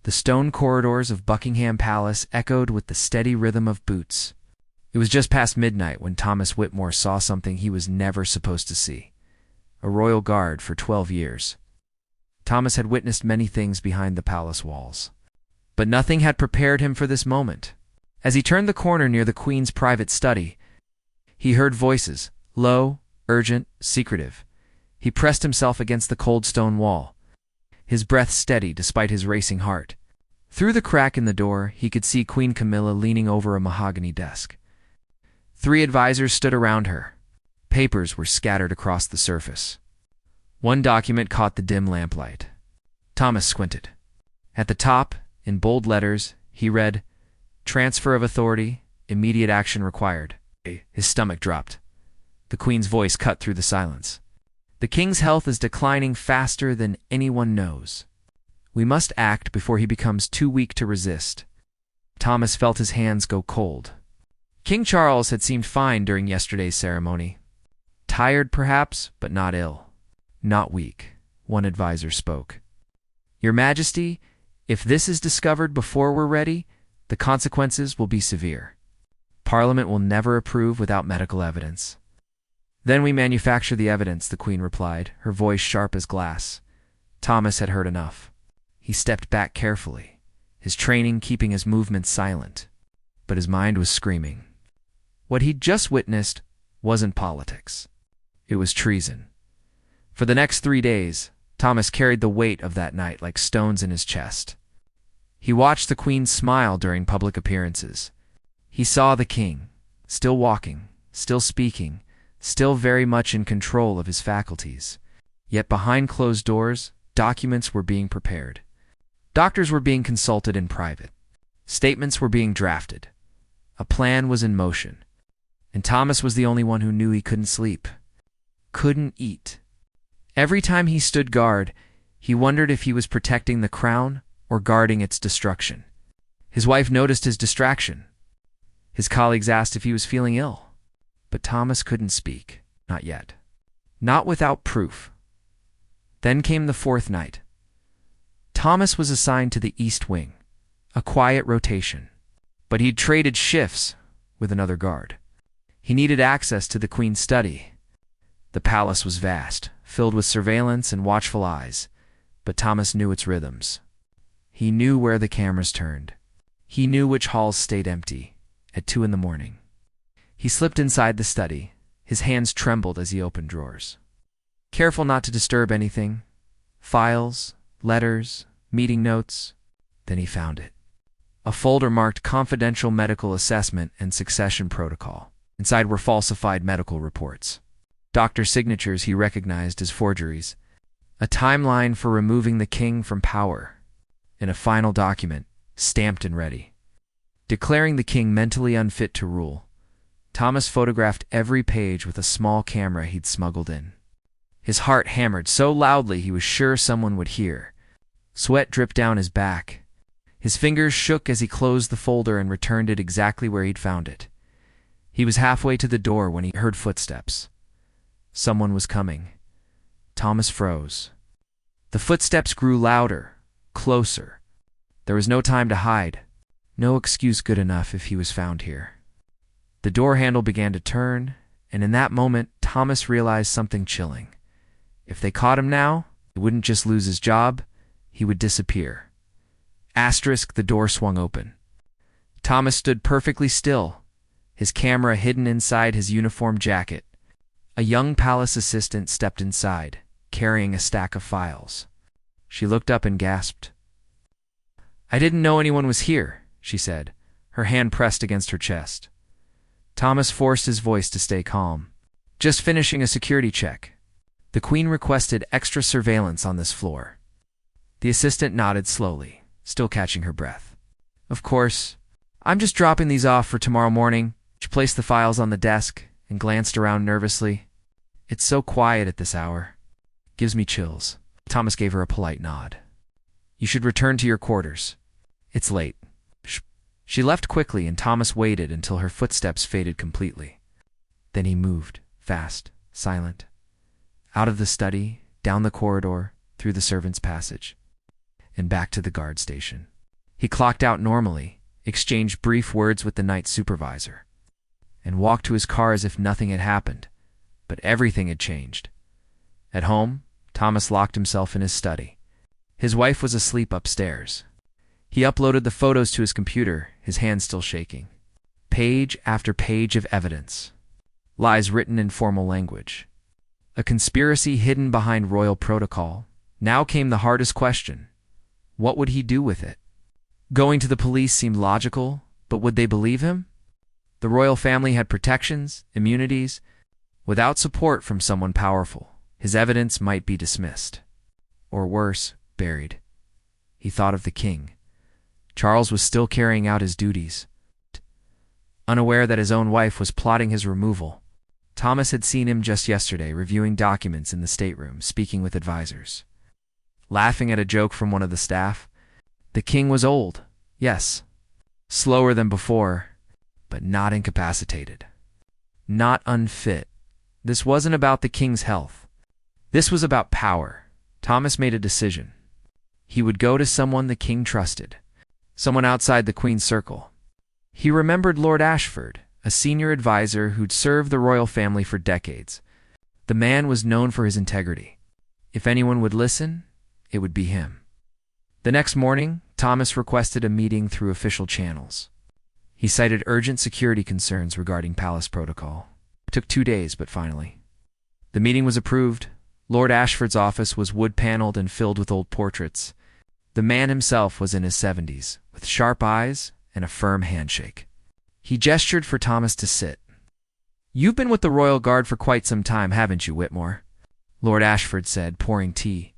The stone corridors of Buckingham Palace echoed with the steady rhythm of boots. It was just past midnight when Thomas Whitmore saw something he was never supposed to see. A royal guard for 12 years. Thomas had witnessed many things behind the palace walls, but nothing had prepared him for this moment. As he turned the corner near the Queen's private study, he heard voices, low, urgent, secretive. He pressed himself against the cold stone wall, his breath steady despite his racing heart. Through the crack in the door, he could see Queen Camilla leaning over a mahogany desk. 3 advisors stood around her. Papers were scattered across the surface. One document caught the dim lamplight. Thomas squinted. At the top, in bold letters, he read, "Transfer of authority, immediate action required." His stomach dropped. The Queen's voice cut through the silence. "The King's health is declining faster than anyone knows. We must act before he becomes too weak to resist." Thomas felt his hands go cold. King Charles had seemed fine during yesterday's ceremony. Tired, perhaps, but not ill. Not weak, one advisor spoke. "Your Majesty, if this is discovered before we're ready, the consequences will be severe. Parliament will never approve without medical evidence." "Then we manufacture the evidence," the Queen replied, her voice sharp as glass. Thomas had heard enough. He stepped back carefully, his training keeping his movements silent. But his mind was screaming. What he'd just witnessed wasn't politics. It was treason. For the next 3 days, Thomas carried the weight of that night like stones in his chest. He watched the Queen smile during public appearances. He saw the King, still walking, still speaking, still very much in control of his faculties. Yet behind closed doors, documents were being prepared. Doctors were being consulted in private. Statements were being drafted. A plan was in motion. And Thomas was the only one who knew he couldn't sleep. Couldn't eat. Every time he stood guard, he wondered if he was protecting the crown or guarding its destruction. His wife noticed his distraction. His colleagues asked if he was feeling ill. But Thomas couldn't speak. Not yet. Not without proof. Then came the 4th night. Thomas was assigned to the East Wing, a quiet rotation. But he'd traded shifts with another guard. He needed access to the Queen's study. The palace was vast, filled with surveillance and watchful eyes, but Thomas knew its rhythms. He knew where the cameras turned. He knew which halls stayed empty at 2 a.m. He slipped inside the study. His hands trembled as he opened drawers. Careful not to disturb anything. Files, letters, meeting notes. Then he found it. A folder marked Confidential Medical Assessment and Succession Protocol. Inside were falsified medical reports. Doctor signatures he recognized as forgeries. A timeline for removing the King from power. And a final document, stamped and ready. Declaring the King mentally unfit to rule. Thomas photographed every page with a small camera he'd smuggled in. His heart hammered so loudly he was sure someone would hear. Sweat dripped down his back. His fingers shook as he closed the folder and returned it exactly where he'd found it. He was halfway to the door when he heard footsteps. Someone was coming. Thomas froze. The footsteps grew louder, closer. There was no time to hide. No excuse good enough if he was found here. The door handle began to turn, and in that moment, Thomas realized something chilling. If they caught him now, he wouldn't just lose his job, he would disappear. Asterisk, the door swung open. Thomas stood perfectly still, his camera hidden inside his uniform jacket. A young palace assistant stepped inside, carrying a stack of files. She looked up and gasped. "I didn't know anyone was here," she said, her hand pressed against her chest. Thomas forced his voice to stay calm. "Just finishing a security check. The Queen requested extra surveillance on this floor." The assistant nodded slowly, still catching her breath. "Of course. I'm just dropping these off for tomorrow morning." She placed the files on the desk and glanced around nervously. "It's so quiet at this hour. Gives me chills." Thomas gave her a polite nod. "You should return to your quarters. It's late." She left quickly, and Thomas waited until her footsteps faded completely. Then he moved, fast, silent, out of the study, down the corridor, through the servants' passage, and back to the guard station. He clocked out normally, exchanged brief words with the night supervisor, and walked to his car as if nothing had happened. But everything had changed. At home, Thomas locked himself in his study. His wife was asleep upstairs. He uploaded the photos to his computer, his hands still shaking. Page after page of evidence. Lies written in formal language. A conspiracy hidden behind royal protocol. Now came the hardest question. What would he do with it? Going to the police seemed logical, but would they believe him? The royal family had protections, immunities. Without support from someone powerful, his evidence might be dismissed. Or worse, buried. He thought of the king. Charles was still carrying out his duties. Unaware that his own wife was plotting his removal, Thomas had seen him just yesterday reviewing documents in the stateroom, speaking with advisors. Laughing at a joke from one of the staff. The king was old, yes. Slower than before, but not incapacitated. Not unfit. This wasn't about the king's health. This was about power. Thomas made a decision. He would go to someone the king trusted. Someone outside the Queen's circle. He remembered Lord Ashford, a senior advisor who'd served the royal family for decades. The man was known for his integrity. If anyone would listen, it would be him. The next morning, Thomas requested a meeting through official channels. He cited urgent security concerns regarding palace protocol. It took 2 days, but finally. The meeting was approved. Lord Ashford's office was wood-paneled and filled with old portraits. The man himself was in his 70s, with sharp eyes and a firm handshake. He gestured for Thomas to sit. "You've been with the Royal Guard for quite some time, haven't you, Whitmore?" Lord Ashford said, pouring tea.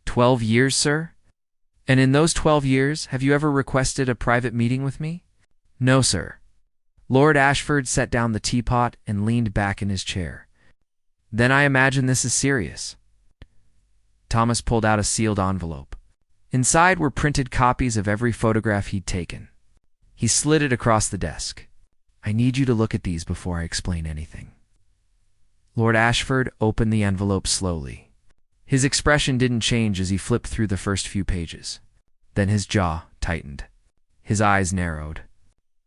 12 years, sir? And in those 12 years, have you ever requested a private meeting with me?" "No, sir." Lord Ashford set down the teapot and leaned back in his chair. "Then I imagine this is serious." Thomas pulled out a sealed envelope. Inside were printed copies of every photograph he'd taken. He slid it across the desk. "I need you to look at these before I explain anything." Lord Ashford opened the envelope slowly. His expression didn't change as he flipped through the first few pages. Then his jaw tightened. His eyes narrowed.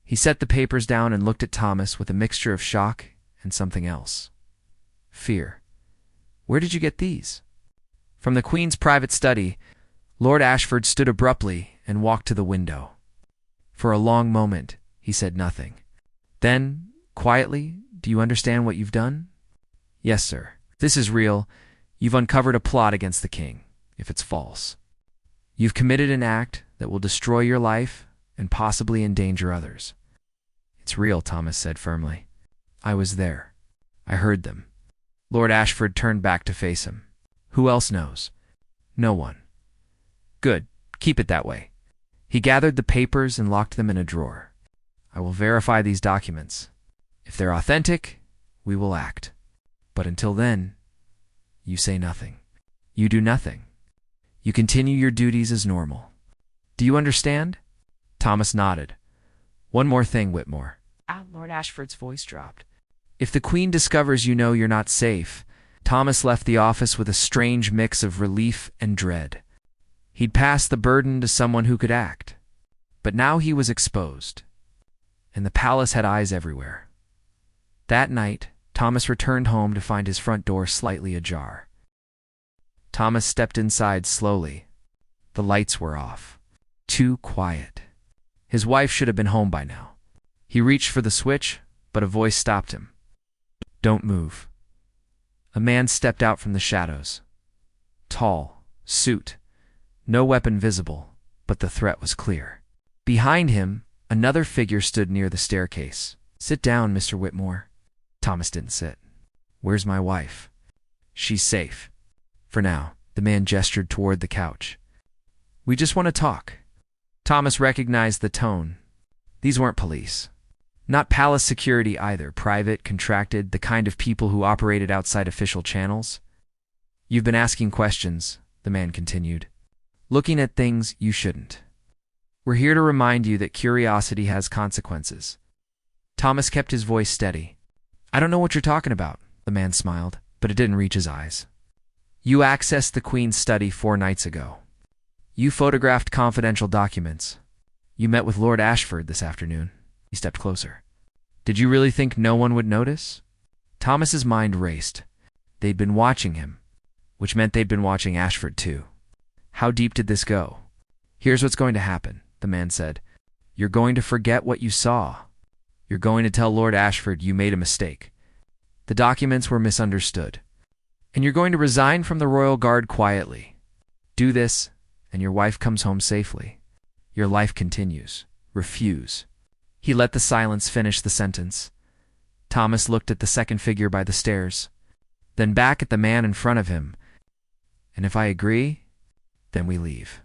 He set the papers down and looked at Thomas with a mixture of shock and something else. Fear. "Where did you get these?" From the Queen's private study, Lord Ashford stood abruptly and walked to the window. For a long moment, he said nothing. Then, quietly, "Do you understand what you've done?" "Yes, sir. This is real. You've uncovered a plot against the king, if it's false. You've committed an act that will destroy your life and possibly endanger others." "It's real," Thomas said firmly. "I was there. I heard them." Lord Ashford turned back to face him. "Who else knows?" "No one." "Good. Keep it that way." He gathered the papers and locked them in a drawer. "I will verify these documents. If they're authentic, we will act. But until then, you say nothing. You do nothing. You continue your duties as normal. Do you understand?" Thomas nodded. "One more thing, Whitmore." Lord Ashford's voice dropped. "If the Queen discovers you know you're not safe..." Thomas left the office with a strange mix of relief and dread. He'd passed the burden to someone who could act. But now he was exposed. And the palace had eyes everywhere. That night, Thomas returned home to find his front door slightly ajar. Thomas stepped inside slowly. The lights were off. Too quiet. His wife should have been home by now. He reached for the switch, but a voice stopped him. "Don't move." A man stepped out from the shadows. Tall, suit. No weapon visible, but the threat was clear. Behind him, another figure stood near the staircase. "Sit down, Mr. Whitmore." Thomas didn't sit. "Where's my wife?" "She's safe. For now." The man gestured toward the couch. "We just want to talk." Thomas recognized the tone. These weren't police. Not palace security either, private, contracted, the kind of people who operated outside official channels. "You've been asking questions," the man continued. "Looking at things you shouldn't. We're here to remind you that curiosity has consequences." Thomas kept his voice steady. "I don't know what you're talking about," the man smiled, but it didn't reach his eyes. "You accessed the Queen's study 4 nights ago. You photographed confidential documents. You met with Lord Ashford this afternoon. He stepped closer. Did you really think no one would notice? Thomas's mind raced. They'd been watching him, which meant they'd been watching Ashford too. How deep did this go? Here's what's going to happen, the man said. You're going to forget what you saw. You're going to tell Lord Ashford you made a mistake. The documents were misunderstood. And you're going to resign from the Royal Guard quietly. Do this, and your wife comes home safely. Your life continues. Refuse. He let the silence finish the sentence. Thomas looked at the second figure by the stairs, then back at the man in front of him. And if I agree, then we leave.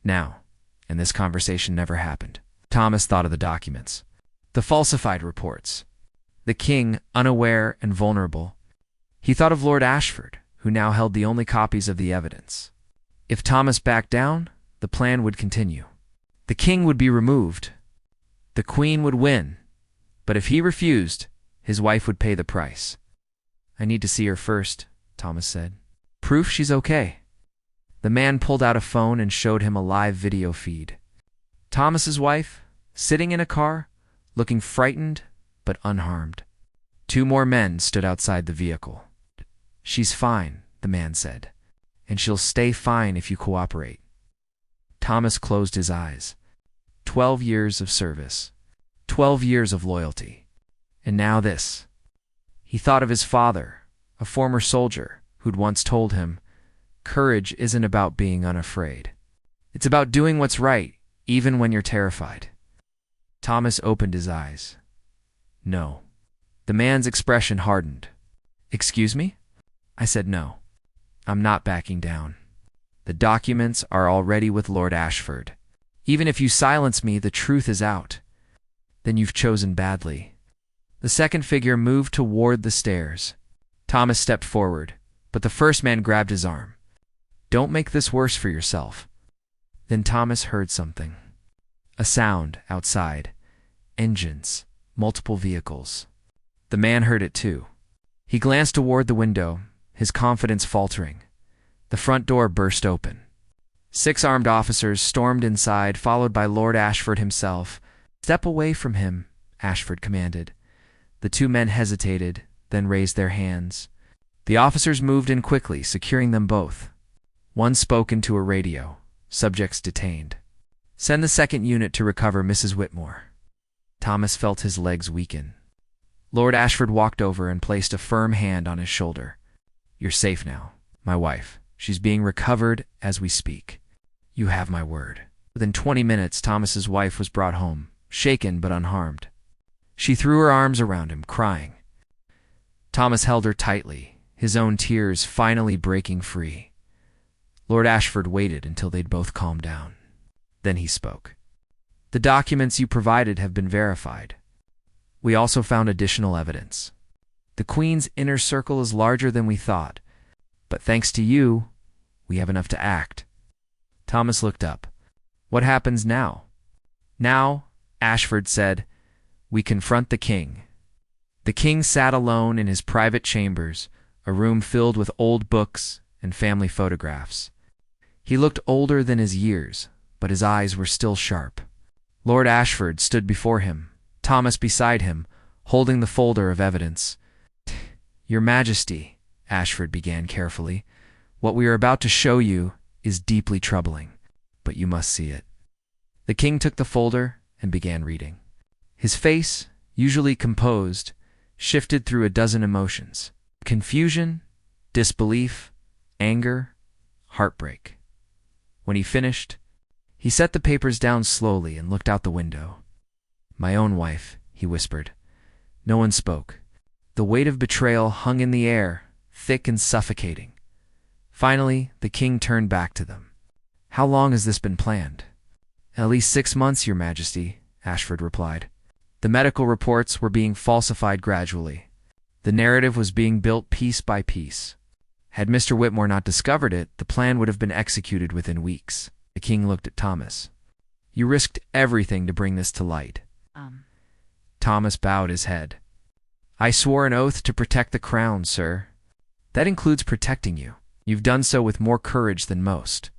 Now, and this conversation never happened. Thomas thought of the documents. The falsified reports. The king, unaware and vulnerable. He thought of Lord Ashford, who now held the only copies of the evidence. If Thomas backed down, the plan would continue. The king would be removed. The queen would win. But if he refused, his wife would pay the price. I need to see her first, Thomas said. Proof she's okay. The man pulled out a phone and showed him a live video feed. Thomas's wife, sitting in a car, looking frightened but unharmed. 2 more men stood outside the vehicle. She's fine, the man said, and she'll stay fine if you cooperate. Thomas closed his eyes. 12 years of service. 12 years of loyalty. And now this. He thought of his father, a former soldier, who'd once told him, courage isn't about being unafraid. It's about doing what's right, even when you're terrified. Thomas opened his eyes. No. The man's expression hardened. Excuse me? I said no. I'm not backing down. The documents are already with Lord Ashford. Even if you silence me, the truth is out. Then you've chosen badly. The second figure moved toward the stairs. Thomas stepped forward, but the first man grabbed his arm. Don't make this worse for yourself. Then Thomas heard something. A sound outside. Engines. Multiple vehicles. The man heard it too. He glanced toward the window, his confidence faltering. The front door burst open. 6 armed officers stormed inside, followed by Lord Ashford himself. Step away from him, Ashford commanded. The 2 men hesitated, then raised their hands. The officers moved in quickly, securing them both. One spoke into a radio. Subjects detained. Send the 2nd unit to recover Mrs. Whitmore. Thomas felt his legs weaken. Lord Ashford walked over and placed a firm hand on his shoulder. You're safe now, my wife. She's being recovered as we speak. You have my word. Within 20 minutes, Thomas's wife was brought home, shaken but unharmed. She threw her arms around him, crying. Thomas held her tightly, his own tears finally breaking free. Lord Ashford waited until they'd both calmed down. Then he spoke. The documents you provided have been verified. We also found additional evidence. The Queen's inner circle is larger than we thought, but thanks to you, we have enough to act. Thomas looked up. What happens now? Now, Ashford said, we confront the king. The king sat alone in his private chambers, a room filled with old books and family photographs. He looked older than his years, but his eyes were still sharp. Lord Ashford stood before him, Thomas beside him, holding the folder of evidence. Your Majesty, Ashford began carefully, what we are about to show you is deeply troubling, but you must see it. The king took the folder and began reading. His face, usually composed, shifted through a dozen emotions. Confusion, disbelief, anger, heartbreak. When he finished, he set the papers down slowly and looked out the window. My own wife, he whispered. No one spoke. The weight of betrayal hung in the air, thick and suffocating. Finally, the king turned back to them. How long has this been planned? At least 6 months, Your Majesty, Ashford replied. The medical reports were being falsified gradually. The narrative was being built piece by piece. Had Mr. Whitmore not discovered it, the plan would have been executed within weeks. The king looked at Thomas. You risked everything to bring this to light. Thomas bowed his head. I swore an oath to protect the crown, sir. That includes protecting you. You've done so with more courage than most.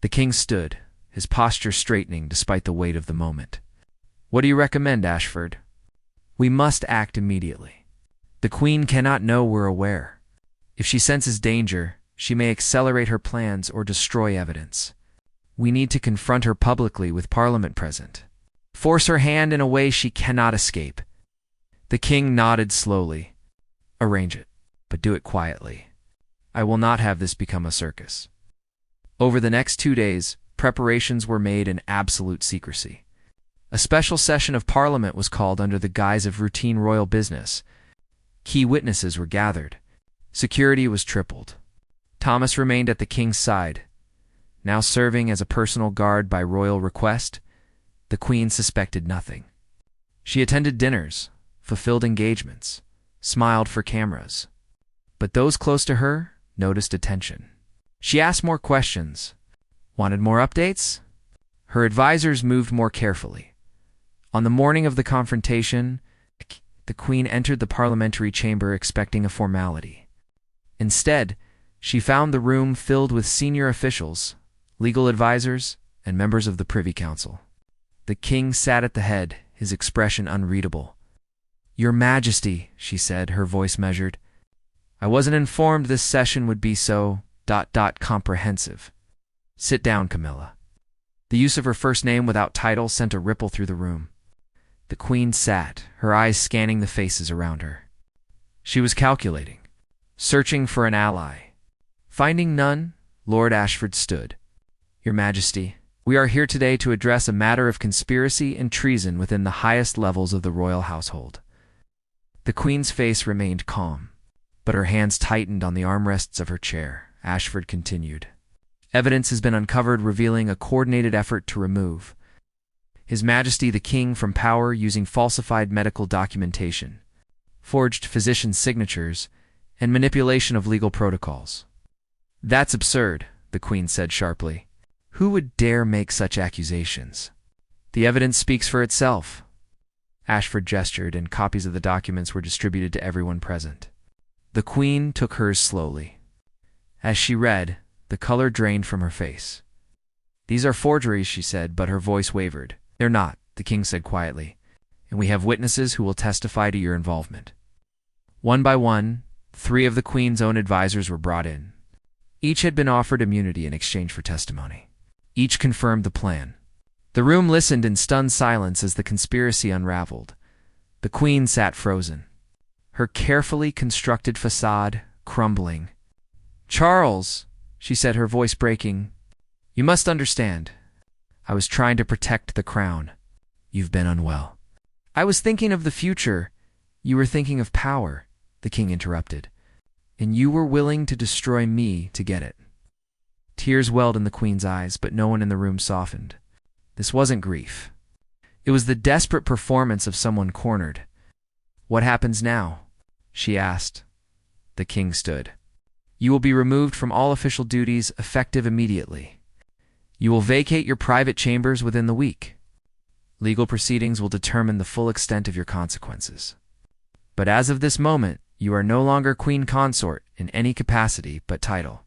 The king stood, his posture straightening despite the weight of the moment. "What do you recommend, Ashford?" "We must act immediately. The Queen cannot know we're aware. If she senses danger, she may accelerate her plans or destroy evidence. We need to confront her publicly with Parliament present. Force her hand in a way she cannot escape." The king nodded slowly. "Arrange it, but do it quietly. I will not have this become a circus." Over the next 2 days, preparations were made in absolute secrecy. A special session of Parliament was called under the guise of routine royal business. Key witnesses were gathered. Security was tripled. Thomas remained at the king's side. Now serving as a personal guard by royal request, the Queen suspected nothing. She attended dinners, fulfilled engagements, smiled for cameras. But those close to her noticed attention. She asked more questions, wanted more updates. Her advisors moved more carefully. On the morning of the confrontation, the Queen entered the parliamentary chamber expecting a formality. Instead, she found the room filled with senior officials, legal advisors, and members of the Privy Council. The king sat at the head, his expression unreadable. "Your Majesty," she said, her voice measured, "I wasn't informed this session would be so comprehensive." "Sit down, Camilla." The use of her first name without title sent a ripple through the room. The Queen sat, her eyes scanning the faces around her. She was calculating, searching for an ally. Finding none, Lord Ashford stood. "Your Majesty, we are here today to address a matter of conspiracy and treason within the highest levels of the royal household." The Queen's face remained calm, but her hands tightened on the armrests of her chair. Ashford continued. "Evidence has been uncovered revealing a coordinated effort to remove His Majesty the King from power using falsified medical documentation, forged physician signatures, and manipulation of legal protocols." "That's absurd," the Queen said sharply. "Who would dare make such accusations? The evidence speaks for itself." Ashford gestured, and copies of the documents were distributed to everyone present. The Queen took hers slowly. As she read, the color drained from her face. "These are forgeries," she said, but her voice wavered. "They're not," the king said quietly, "and we have witnesses who will testify to your involvement." One by one, 3 of the Queen's own advisors were brought in. Each had been offered immunity in exchange for testimony. Each confirmed the plan. The room listened in stunned silence as the conspiracy unraveled. The Queen sat frozen, her carefully constructed facade crumbling. "Charles," she said, her voice breaking, "you must understand. I was trying to protect the crown. You've been unwell." "I was thinking of the future. You were thinking of power," the king interrupted. "And you were willing to destroy me to get it." Tears welled in the Queen's eyes, but no one in the room softened. This wasn't grief. It was the desperate performance of someone cornered. "What happens now?" she asked. The king stood. "You will be removed from all official duties effective immediately. You will vacate your private chambers within the week. Legal proceedings will determine the full extent of your consequences. But as of this moment, you are no longer Queen Consort in any capacity but title."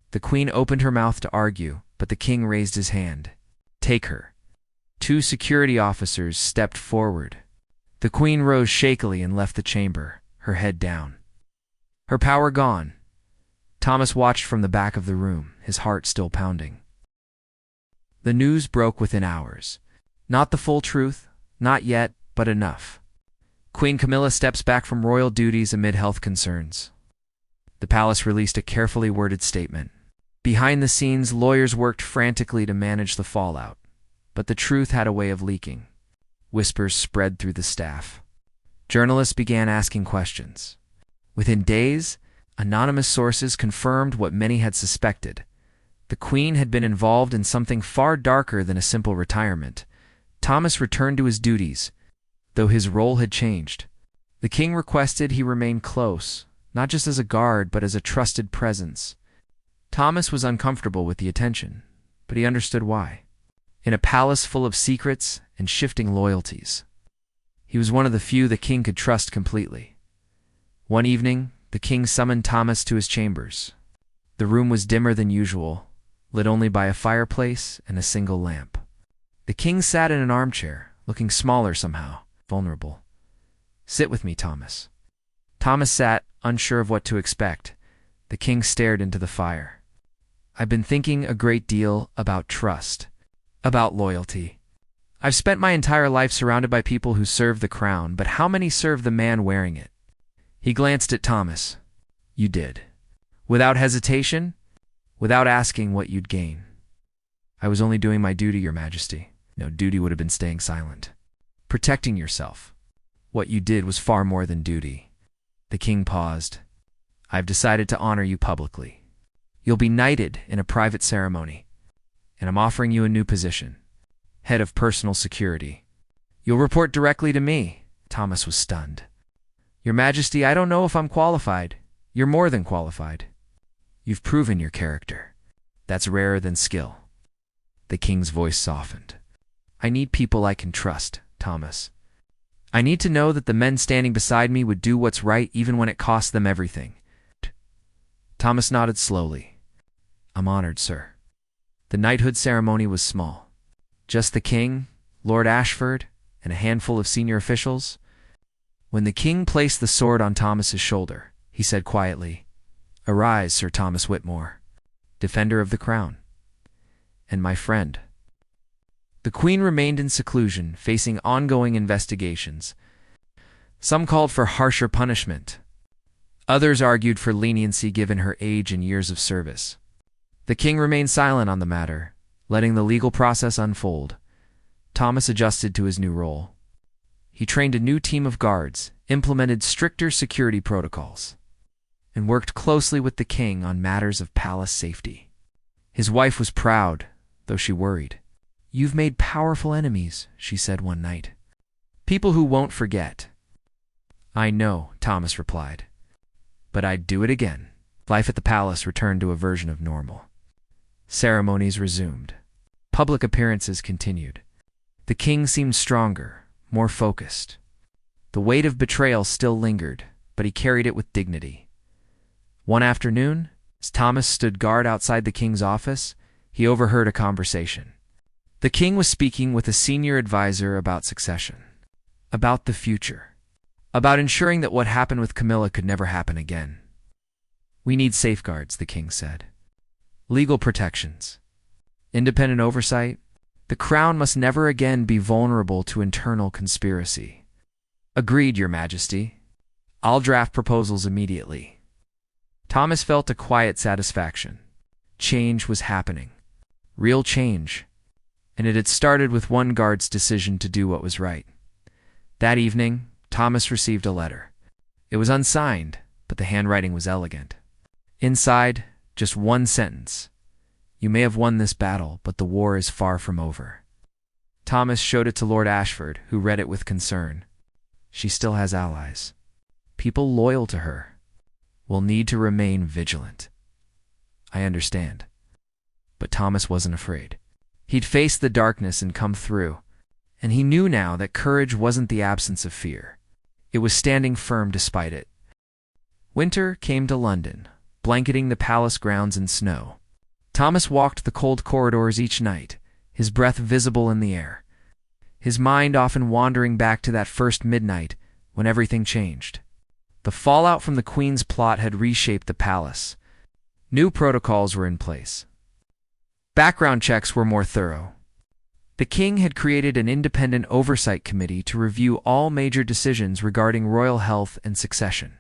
The Queen opened her mouth to argue, but the king raised his hand. "Take her." 2 security officers stepped forward. The Queen rose shakily and left the chamber, her head down. Her power gone. Thomas watched from the back of the room, his heart still pounding. The news broke within hours. Not the full truth, not yet, but enough. Queen Camilla steps back from royal duties amid health concerns. The palace released a carefully worded statement. Behind the scenes, lawyers worked frantically to manage the fallout, but the truth had a way of leaking. Whispers spread through the staff. Journalists began asking questions. Within days, anonymous sources confirmed what many had suspected. The Queen had been involved in something far darker than a simple retirement. Thomas returned to his duties, though his role had changed. The king requested he remain close, not just as a guard, but as a trusted presence. Thomas was uncomfortable with the attention, but he understood why. In a palace full of secrets and shifting loyalties, he was one of the few the king could trust completely. One evening, the king summoned Thomas to his chambers. The room was dimmer than usual, lit only by a fireplace and a single lamp. The king sat in an armchair, looking smaller somehow, vulnerable. "Sit with me, Thomas." Thomas sat, unsure of what to expect. The king stared into the fire. "I've been thinking a great deal about trust, about loyalty. I've spent my entire life surrounded by people who serve the crown, but how many serve the man wearing it?" He glanced at Thomas. "You did. Without hesitation, without asking what you'd gain." "I was only doing my duty, Your Majesty." "No, duty would have been staying silent. Protecting yourself. What you did was far more than duty." The king paused. "I've decided to honor you publicly. You'll be knighted in a private ceremony, and I'm offering you a new position, head of personal security. You'll report directly to me." Thomas was stunned. "Your Majesty, I don't know if I'm qualified." "You're more than qualified. You've proven your character. That's rarer than skill." The king's voice softened. "I need people I can trust, Thomas. I need to know that the men standing beside me would do what's right even when it costs them everything." Thomas nodded slowly. "I'm honored, sir." The knighthood ceremony was small. Just the king, Lord Ashford, and a handful of senior officials. When the king placed the sword on Thomas's shoulder, he said quietly, "Arise, Sir Thomas Whitmore, defender of the crown, and my friend." The queen remained in seclusion, facing ongoing investigations. Some called for harsher punishment. Others argued for leniency given her age and years of service. The king remained silent on the matter, letting the legal process unfold. Thomas adjusted to his new role. He trained a new team of guards, implemented stricter security protocols, and worked closely with the king on matters of palace safety. His wife was proud, though she worried. "You've made powerful enemies," she said one night. "People who won't forget." "I know," Thomas replied, "but I'd do it again." Life at the palace returned to a version of normal. Ceremonies resumed. Public appearances continued. The king seemed stronger, more focused. The weight of betrayal still lingered, but he carried it with dignity. One afternoon, as Thomas stood guard outside the king's office, he overheard a conversation. The king was speaking with a senior advisor about succession, about the future, about ensuring that what happened with Camilla could never happen again. "We need safeguards," the king said. "Legal protections, independent oversight. The crown must never again be vulnerable to internal conspiracy." "Agreed, Your Majesty. I'll draft proposals immediately." Thomas felt a quiet satisfaction. Change was happening. Real change. And it had started with one guard's decision to do what was right. That evening, Thomas received a letter. It was unsigned, but the handwriting was elegant. Inside, just one sentence. "You may have won this battle, but the war is far from over." Thomas showed it to Lord Ashford, who read it with concern. "She still has allies. People loyal to her. We'll need to remain vigilant." "I understand." But Thomas wasn't afraid. He'd faced the darkness and come through, and he knew now that courage wasn't the absence of fear. It was standing firm despite it. Winter came to London, blanketing the palace grounds in snow. Thomas walked the cold corridors each night, his breath visible in the air, his mind often wandering back to that first midnight when everything changed. The fallout from the Queen's plot had reshaped the palace. New protocols were in place. Background checks were more thorough. The king had created an independent oversight committee to review all major decisions regarding royal health and succession.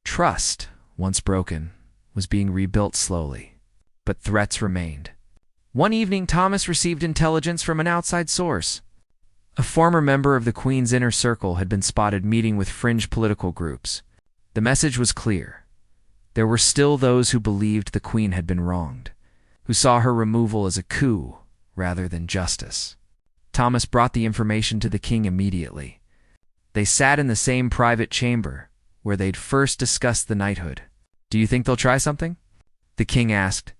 Trust, once broken, was being rebuilt slowly, but threats remained. One evening, Thomas received intelligence from an outside source. A former member of the Queen's inner circle had been spotted meeting with fringe political groups. The message was clear. There were still those who believed the Queen had been wronged, who saw her removal as a coup rather than justice. Thomas brought the information to the king immediately. They sat in the same private chamber where they'd first discussed the knighthood. "Do you think they'll try something?" the king asked.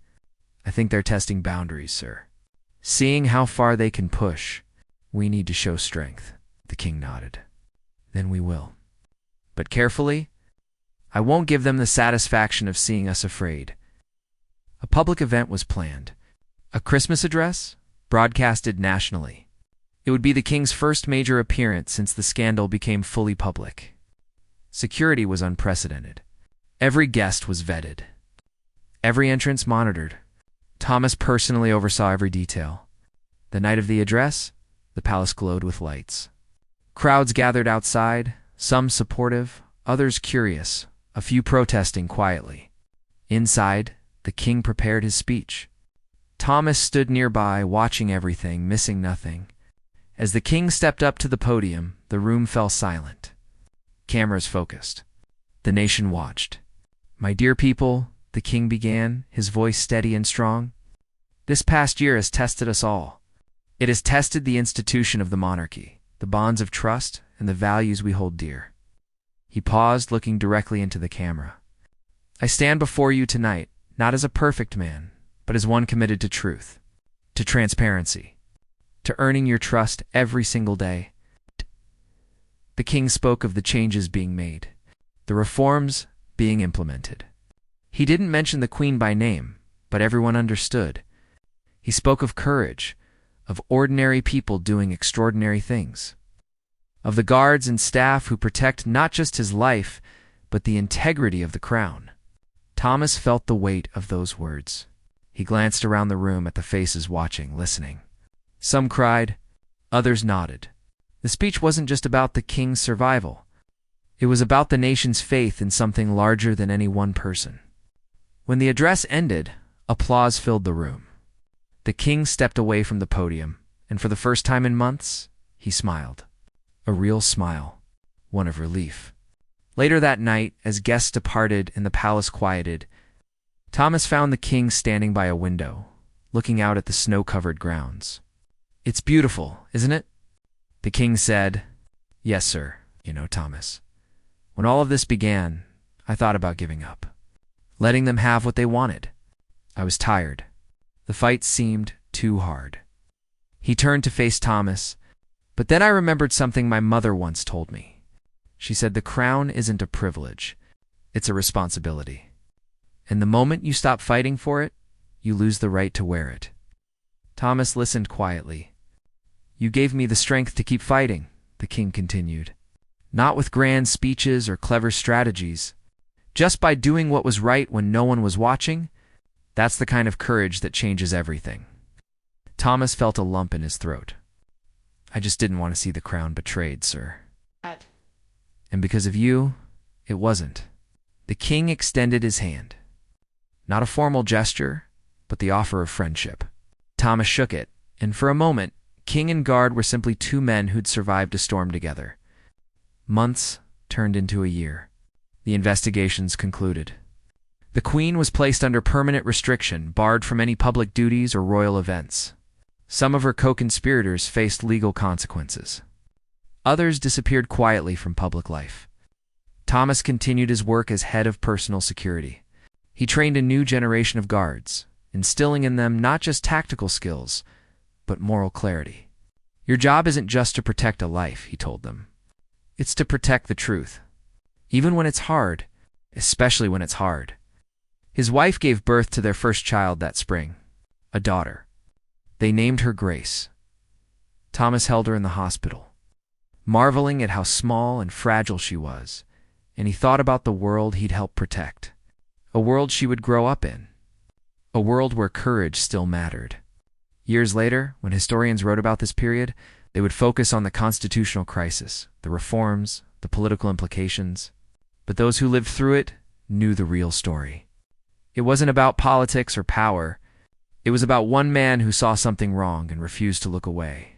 "I think they're testing boundaries, sir. Seeing how far they can push. We need to show strength." The king nodded. "Then we will. But carefully. I won't give them the satisfaction of seeing us afraid." A public event was planned. A Christmas address? Broadcasted nationally. It would be the king's first major appearance since the scandal became fully public. Security was unprecedented. Every guest was vetted. Every entrance monitored. Thomas personally oversaw every detail. The night of the address, the palace glowed with lights. Crowds gathered outside, some supportive, others curious, a few protesting quietly. Inside, the king prepared his speech. Thomas stood nearby, watching everything, missing nothing. As the king stepped up to the podium, the room fell silent. Cameras focused. The nation watched. "My dear people," the king began, his voice steady and strong, "this past year has tested us all. It has tested the institution of the monarchy, the bonds of trust, and the values we hold dear." He paused, looking directly into the camera. "I stand before you tonight, not as a perfect man, but as one committed to truth, to transparency, to earning your trust every single day." The king spoke of the changes being made, the reforms being implemented. He didn't mention the queen by name, but everyone understood. He spoke of courage, of ordinary people doing extraordinary things, of the guards and staff who protect not just his life, but the integrity of the crown. Thomas felt the weight of those words. He glanced around the room at the faces watching, listening. Some cried, others nodded. The speech wasn't just about the king's survival. It was about the nation's faith in something larger than any one person. When the address ended, applause filled the room. The king stepped away from the podium, and for the first time in months, he smiled. A real smile, one of relief. Later that night, as guests departed and the palace quieted, Thomas found the king standing by a window, looking out at the snow-covered grounds. "It's beautiful, isn't it?" The king said, "Yes, sir. You know, Thomas, when all of this began, I thought about giving up, letting them have what they wanted. I was tired. The fight seemed too hard." He turned to face Thomas, but then I remembered something my mother once told me. She said the crown isn't a privilege, it's a responsibility. And the moment you stop fighting for it, you lose the right to wear it. Thomas listened quietly. "You gave me the strength to keep fighting," the king continued. "Not with grand speeches or clever strategies. Just by doing what was right when no one was watching. That's the kind of courage that changes everything." Thomas felt a lump in his throat. "I just didn't want to see the crown betrayed, sir. And because of you, it wasn't." The king extended his hand. Not a formal gesture, but the offer of friendship. Thomas shook it, and for a moment, king and guard were simply two men who'd survived a storm together. Months turned into a year. The investigations concluded. The queen was placed under permanent restriction, barred from any public duties or royal events. Some of her co-conspirators faced legal consequences. Others disappeared quietly from public life. Thomas continued his work as head of personal security. He trained a new generation of guards, instilling in them not just tactical skills, but moral clarity. "Your job isn't just to protect a life," he told them. "It's to protect the truth. Even when it's hard, especially when it's hard." His wife gave birth to their first child that spring, a daughter. They named her Grace. Thomas held her in the hospital, marveling at how small and fragile she was, and he thought about the world he'd helped protect, a world she would grow up in, a world where courage still mattered. Years later, when historians wrote about this period, they would focus on the constitutional crisis, the reforms, the political implications. But those who lived through it knew the real story. It wasn't about politics or power. It was about one man who saw something wrong and refused to look away.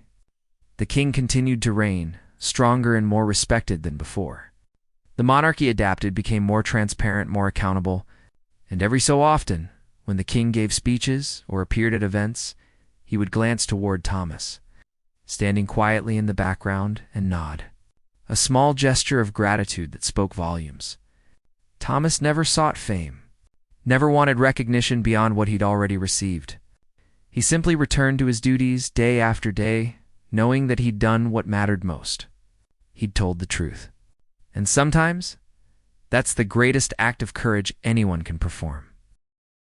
The king continued to reign, stronger and more respected than before. The monarchy adapted, became more transparent, more accountable, and every so often, when the king gave speeches or appeared at events, he would glance toward Thomas, standing quietly in the background, and nod. A small gesture of gratitude that spoke volumes. Thomas never sought fame, never wanted recognition beyond what he'd already received. He simply returned to his duties day after day, knowing that he'd done what mattered most. He'd told the truth. And sometimes, that's the greatest act of courage anyone can perform.